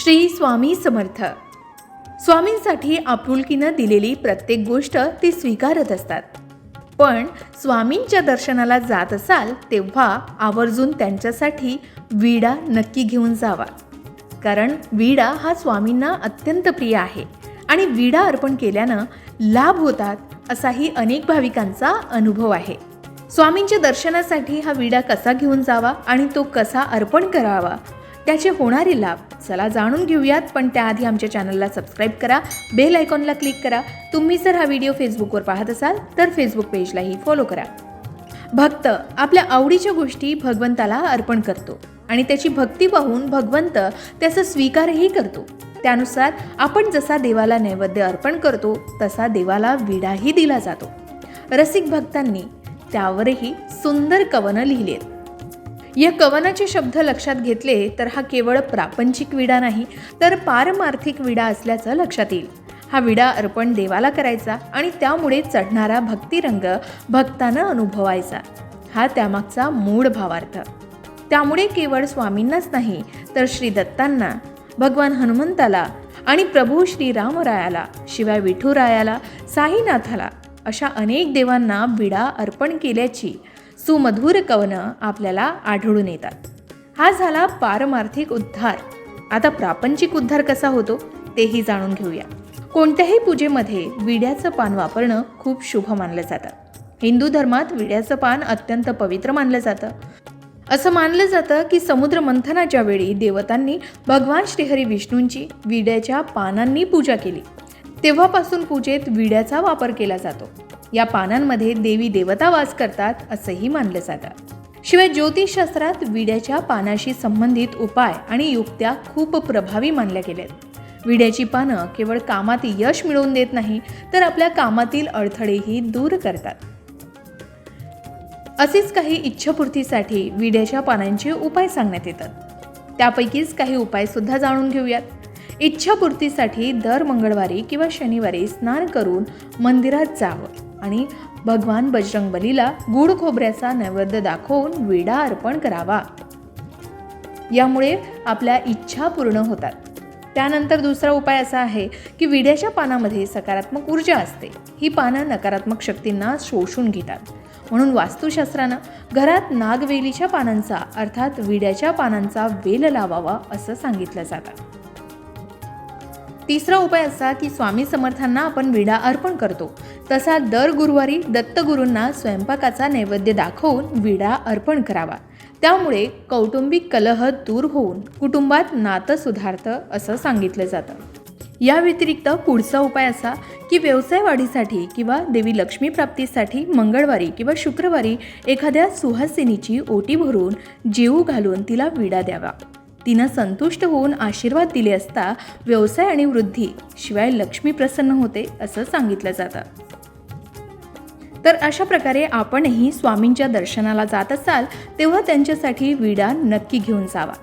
श्री स्वामी समर्थ. स्वामींसाठी आपुलकीनं दिलेली प्रत्येक गोष्ट ते स्वीकारत असतात. पण स्वामींच्या दर्शनाला जात असाल तेव्हा आवर्जून त्यांच्यासाठी विडा नक्की घेऊन जावा. कारण विडा हा स्वामींना अत्यंत प्रिय आहे आणि विडा अर्पण केल्यानं लाभ होतात असाही अनेक भाविकांचा अनुभव आहे. स्वामींच्या दर्शनासाठी हा विडा कसा घेऊन जावा आणि तो कसा अर्पण करावा, त्याचे होणारे लाभ चला जाणून घेऊयात. पण त्याआधी आमच्या चॅनलला सबस्क्राईब करा, बेल आयकॉनला क्लिक करा. तुम्ही जर हा व्हिडिओ फेसबुकवर पाहत असाल तर फेसबुक पेजलाही फॉलो करा. भक्त आपल्या आवडीच्या गोष्टी भगवंताला अर्पण करतो आणि त्याची भक्ती पाहून भगवंत त्याचा स्वीकारही करतो. त्यानुसार आपण जसा देवाला नैवेद्य अर्पण करतो तसा देवाला विडाही दिला जातो. रसिक भक्तांनी त्यावरही सुंदर कवनं लिहिलेत. या कवनाचे शब्द लक्षात घेतले तर हा केवळ प्रापंचिक विडा नाही तर पारमार्थिक विडा असल्याचं लक्षात येईल. हा विडा अर्पण देवाला करायचा आणि त्यामुळे चढणारा भक्तिरंग भक्तानं अनुभवायचा, हा त्यामागचा मूळ भावार्थ. त्यामुळे केवळ स्वामींनाच नाही तर श्री दत्तांना, भगवान हनुमंताला आणि प्रभू श्रीरामरायाला, शिवाय विठुरायाला, साईनाथाला अशा अनेक देवांना विडा अर्पण केल्याची सुमधुर कवनं आपल्याला आढळून येतात. हा झाला पारमार्थिक उद्धार. आता प्रापंचिक उद्धार कसा होतो तेही जाणून घेऊया. कोणत्याही पूजेमध्ये विड्याचं पान वापरणं खूप शुभ मानलं जातं. हिंदू धर्मात विड्याचं पान अत्यंत पवित्र मानलं जातं. असं मानलं जातं की समुद्र मंथनाच्या वेळी देवतांनी भगवान श्रीहरी विष्णूंची विड्याच्या पानांनी पूजा केली. तेव्हापासून पूजेत विड्याचा वापर केला जातो. या पानांमध्ये देवी देवता वास करतात असंही मानलं जातं. शिवाय ज्योतिषशास्त्रात विड्याच्या पानाशी संबंधित उपाय आणि युक्त्या खूप प्रभावी मानल्या गेल्यात. विड्याची पानं केवळ कामात यश मिळवून देत नाही तर आपल्या कामातील अडथळेही दूर करतात. असेच काही इच्छापूर्तीसाठी विड्याच्या पानांचे उपाय सांगण्यात येतात. त्यापैकीच काही उपाय सुद्धा जाणून घेऊयात. इच्छापूर्तीसाठी दर मंगळवारी किंवा शनिवारी स्नान करून मंदिरात जावं आणि भगवान बजरंगबलीला गूळ खोबऱ्याचा नैवेद्य दाखवून विडा अर्पण करावा. यामुळे आपल्या इच्छा पूर्ण होतात. त्यानंतर दुसरा उपाय असा आहे की विड्याच्या पानामध्ये सकारात्मक ऊर्जा असते. ही पानं नकारात्मक शक्तींना शोषून घेतात. म्हणून वास्तुशास्त्रानं घरात नागवेलीच्या पानांचा अर्थात विड्याच्या पानांचा वेल लावावा असं सांगितलं जातं. तिसरा उपाय असा की स्वामी समर्थांना आपण विडा अर्पण करतो तसा दर गुरुवारी दत्तगुरूंना स्वयंपाकाचा नैवेद्य दाखवून विडा अर्पण करावा. त्यामुळे कौटुंबिक कलह दूर होऊन कुटुंबात नातं सुधारतं असं सांगितलं जातं. या व्यतिरिक्त पुढचा उपाय असा की व्यवसाय वाढीसाठी किंवा देवी लक्ष्मी प्राप्तीसाठी मंगळवारी किंवा शुक्रवारी एखाद्या सुहासिनीची ओटी भरून जेऊ घालून तिला विडा द्यावा. तिनं संतुष्ट होऊन आशीर्वाद दिले असता व्यवसाय आणि वृद्धी शिवाय लक्ष्मी प्रसन्न होते असं सांगितलं जातं. तर अशा प्रकारे आपणही स्वामींच्या दर्शनाला जात असाल तेव्हा त्यांच्यासाठी विडा नक्की घेऊन जावा.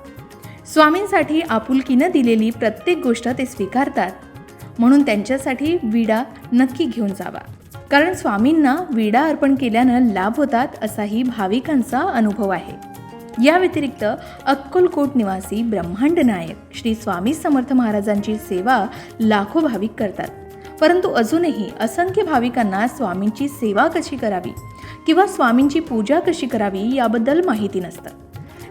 स्वामींसाठी आपुलकीनं दिलेली प्रत्येक गोष्ट ते स्वीकारतात, म्हणून त्यांच्यासाठी विडा नक्की घेऊन जावा. कारण स्वामींना विडा अर्पण केल्यानं लाभ होतात असाही भाविकांचा अनुभव आहे. या व्यतिरिक्त अक्कलकोट निवासी ब्रह्मांड नायक श्री स्वामी समर्थ महाराजांची सेवा लाखो भाविक करतात. परंतु अजूनही असंख्य भाविकांना स्वामींची सेवा कशी करावी किंवा स्वामींची पूजा कशी करावी याबद्दल माहिती नसतं.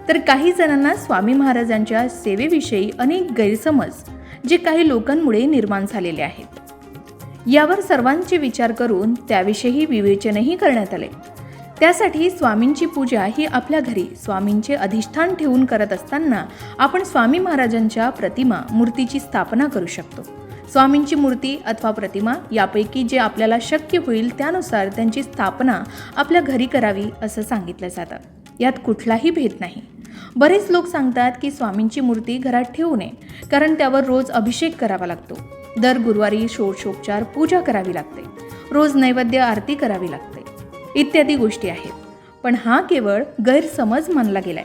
तर काही जणांना स्वामी महाराजांच्या सेवेविषयी अनेक गैरसमज जे काही लोकांमुळे निर्माण झालेले आहेत. यावर सर्वांचे विचार करून त्याविषयी विवेचनही करण्यात आले. त्यासाठी स्वामींची पूजा ही आपल्या घरी स्वामींचे अधिष्ठान ठेवून करत असताना आपण स्वामी महाराजांच्या प्रतिमा मूर्तीची स्थापना करू शकतो. स्वामींची मूर्ती अथवा प्रतिमा यापैकी जे आपल्याला शक्य होईल त्यानुसार त्यांची स्थापना आपल्या घरी करावी असं सांगितलं जातं. यात कुठलाही भेद नाही. बरेच लोक सांगतात की स्वामींची मूर्ती घरात ठेवू नये कारण त्यावर रोज अभिषेक करावा लागतो. दर गुरुवारी षोडशोपचार पूजा करावी लागते. रोज नैवेद्य आरती करावी लागते इत्यादी गोष्टी आहेत. पण हा केवळ गैरसमज मानला गेलाय.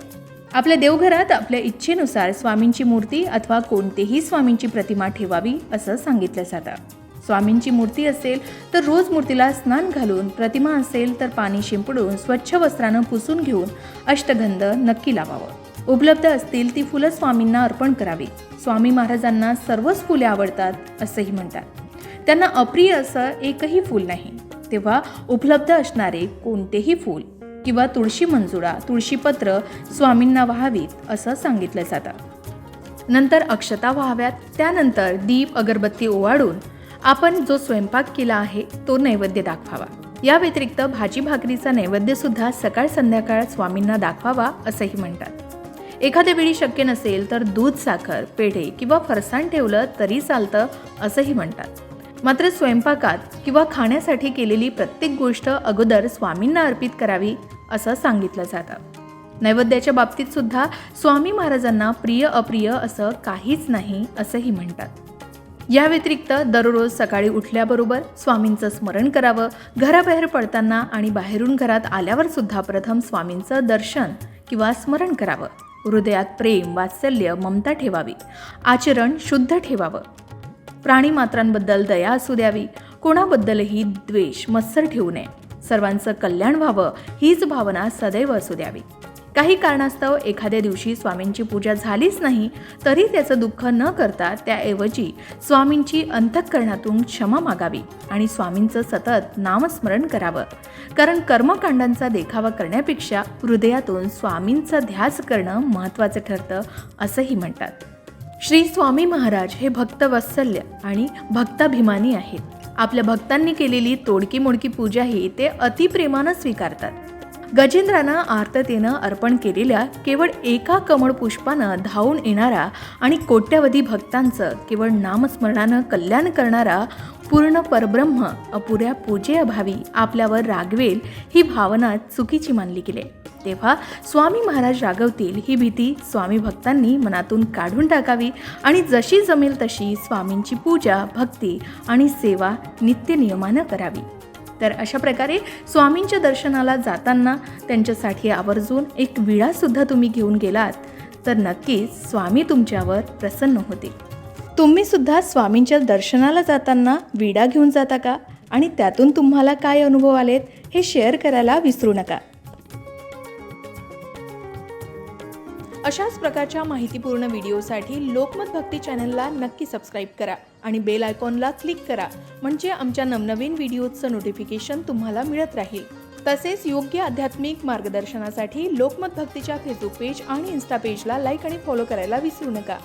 आपल्या देवघरात आपल्या इच्छेनुसार स्वामींची मूर्ती अथवा कोणतीही स्वामींची प्रतिमा ठेवावी असं सांगितलं जातं. स्वामींची मूर्ती असेल तर रोज मूर्तीला स्नान घालून, प्रतिमा असेल तर पाणी शिंपडून स्वच्छ वस्त्रानं पुसून घेऊन अष्टगंध नक्की लावावं. उपलब्ध असतील ती फुलं स्वामींना अर्पण करावी. स्वामी महाराजांना सर्वच फुले आवडतात असंही म्हणतात. त्यांना अप्रिय असं एकही फूल नाही. तेव्हा उपलब्ध असणारे कोणतेही फूल किंवा तुळशी मंजुळा, तुळशीपत्र स्वामींना वाहावीत असं सांगितलं जातं. नंतर अक्षता वाहाव्यात. त्यानंतर दीप अगरबत्ती ओवाळून आपण जो स्वयंपाक केला आहे तो नैवेद्य दाखवावा. या व्यतिरिक्त भाजी भाकरीचा नैवेद्य सुद्धा सकाळ संध्याकाळ स्वामींना दाखवावा असंही म्हणतात. एखाद्या वेळी शक्य नसेल तर दूध, साखर, पेढे किंवा फरसाण ठेवलं तरी चालतं असंही म्हणतात. मात्र स्वयंपाकात किंवा खाण्यासाठी केलेली प्रत्येक गोष्ट अगोदर स्वामींना अर्पित करावी असं सांगितलं जातं. नैवेद्याच्या बाबतीत सुद्धा स्वामी महाराजांना प्रिय अप्रिय असं काहीच नाही असंही म्हणतात. या व्यतिरिक्त दररोज सकाळी उठल्याबरोबर स्वामींचं स्मरण करावं. घराबाहेर पडताना आणि बाहेरून घरात आल्यावर सुद्धा प्रथम स्वामींचं दर्शन किंवा स्मरण करावं. हृदयात प्रेम, वात्सल्य, ममता ठेवावी. आचरण शुद्ध ठेवावं. प्राणीमात्रांबद्दल दया असू द्यावी. कोणाबद्दलही द्वेष, मत्सर ठेवू नये. सर्वांचं कल्याण व्हावं हीच भावना सदैव असू द्यावी. काही कारणास्तव एखाद्या दिवशी स्वामींची पूजा झालीच नाही तरी त्याचं दुःख न करता त्याऐवजी स्वामींची अंतःकरणातून क्षमा मागावी आणि स्वामींचं सतत नामस्मरण करावं. कारण कर्मकांडांचा देखावा करण्यापेक्षा हृदयातून स्वामींचा ध्यास करणं महत्त्वाचं ठरतं असंही म्हणतात. श्री स्वामी महाराज हे भक्तवत्सल्य आणि भक्ताभिमानी आहेत. आपल्या भक्तांनी केलेली तोडकी मोडकी पूजाही ते अतिप्रेमानं स्वीकारतात. गजेंद्रानं आर्ततेनं अर्पण केलेल्या केवळ एका कमळ पुष्पानं धावून येणारा आणि कोट्यवधी भक्तांचं केवळ नामस्मरणानं कल्याण करणारा पूर्ण परब्रह्म अपुऱ्या पूजेअभावी आपल्यावर रागवेल ही भावना चुकीची मानली गेली. तेव्हा स्वामी महाराज रागवतील ही भीती स्वामी भक्तांनी मनातून काढून टाकावी आणि जशी जमेल तशी स्वामींची पूजा, भक्ती आणि सेवा नित्यनियमानं करावी. तर अशा प्रकारे स्वामींच्या दर्शनाला जाताना त्यांच्यासाठी आवर्जून एक विडासुद्धा तुम्ही घेऊन गेलात तर नक्कीच स्वामी तुमच्यावर प्रसन्न होतील. तुम्ही सुद्धा स्वामींच्या दर्शनाला जाताना विडा घेऊन जाता का? आणि त्यातून तुम्हाला काय अनुभव आलेत हे शेअर करायला विसरू नका. अशाच प्रकारच्या माहितीपूर्ण व्हिडिओसाठी लोकमत भक्ती चॅनलला नक्की सबस्क्राईब करा आणि बेल आयकॉनला क्लिक करा. म्हणजे आमच्या नवनवीन व्हिडिओचं नोटिफिकेशन तुम्हाला मिळत राहील. तसेच योग्य आध्यात्मिक मार्गदर्शनासाठी लोकमत भक्तीच्या फेसबुक पेज आणि इन्स्टा पेजला लाईक आणि फॉलो करायला विसरू नका.